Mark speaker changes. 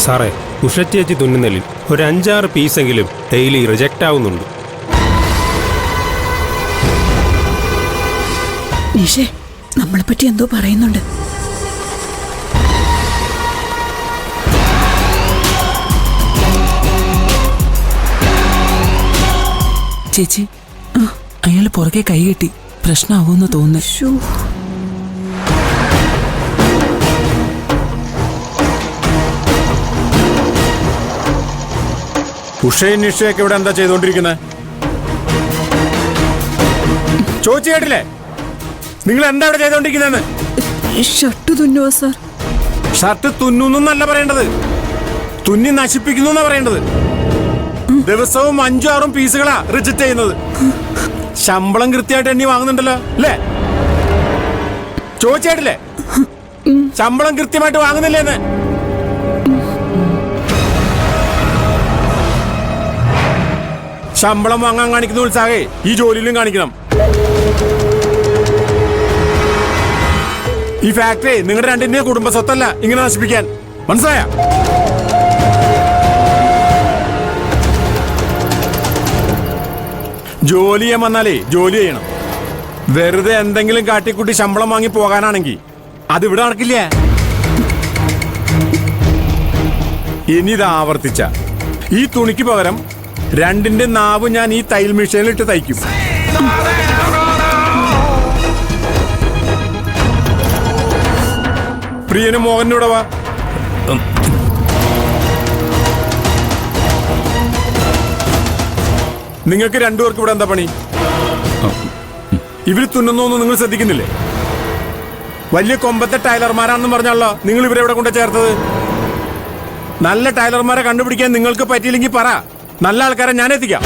Speaker 1: സാറേ, ഉഷച്ചേച്ചി തുന്നുന്നതിൽ ഒരു 5-6 പീസെങ്കിലും daily reject ആവുന്നുണ്ട്.
Speaker 2: നിഷേ, നമ്മളെ പറ്റി എന്തോ പറയുന്നുണ്ട്.
Speaker 3: ചേച്ചി, അയാൾ പുറകെ കൈകെട്ടി പ്രശ്നമാവുമെന്ന് തോന്നുന്നു.
Speaker 4: ഉഷയും നിഷയൊക്കെ ഇവിടെ എന്താ ചെയ്തോണ്ടിരിക്കുന്നത്? ചോദിച്ചു കേട്ടില്ലേ? നിങ്ങൾ എന്താ ഇവിടെ ചെയ്തോണ്ടിരിക്കുന്നതെന്ന്?
Speaker 2: ഷർട്ട് തുന്നുവോ സാർ?
Speaker 4: ഷർട്ട് തുന്നുന്നല്ല പറയേണ്ടത്, തുന്നി നശിപ്പിക്കുന്നു എന്നാ പറയേണ്ടത്. ദിവസവും 5-6 പീസുകളാ റിജക്റ്റ് ചെയ്യുന്നത്. ശമ്പളം കൃത്യമായിട്ട് എണ്ണി വാങ്ങുന്നുണ്ടല്ലോ അല്ലേ? ചോദിച്ചേട്ടില്ലേ? ശമ്പളം കൃത്യമായിട്ട് വാങ്ങുന്നില്ലേന്ന്? ശമ്പളം വാങ്ങാൻ കാണിക്കുന്ന ഉത്സാഹേ ഈ ജോലിയിലും കാണിക്കണം. ഈ ഫാക്ടറി നിങ്ങളുടെ രണ്ടിന്റെ കുടുംബ സ്വത്തല്ല ഇങ്ങനെ നശിപ്പിക്കാൻ, മനസ്സിലായ? ജോലി ചെയ്യാൻ വന്നാലേ ജോലി ചെയ്യണം. വെറുതെ എന്തെങ്കിലും കാട്ടിക്കുട്ടി ശമ്പളം വാങ്ങി പോകാനാണെങ്കിൽ അതിവിടെ നടക്കില്ല. ഇനി ഇത് ആവർത്തിച്ച ഈ തുണിക്ക് പകരം രണ്ടിന്റെ നാവ് ഞാൻ ഈ തയ്യൽ മെഷീനിലിട്ട് തയ്ക്കും. പ്രിയനും മോഹനും ഇവിടെ വാ. നിങ്ങൾക്ക് രണ്ടുപേർക്ക് ഇവിടെ എന്താ പണി? ഇവര് തുന്നുന്നൊന്നും നിങ്ങൾ ശ്രദ്ധിക്കുന്നില്ലേ? വലിയ കൊമ്പത്തെ ടൈലർമാരാണെന്ന് പറഞ്ഞാലോ നിങ്ങൾ ഇവരെ ഇവിടെ കൊണ്ട് ചേർത്തത്. നല്ല ടൈലർമാരെ കണ്ടുപിടിക്കാൻ നിങ്ങൾക്ക് പറ്റിയില്ലെങ്കിൽ പറ, നല്ല ആൾക്കാരെ ഞാൻ എത്തിക്കാം.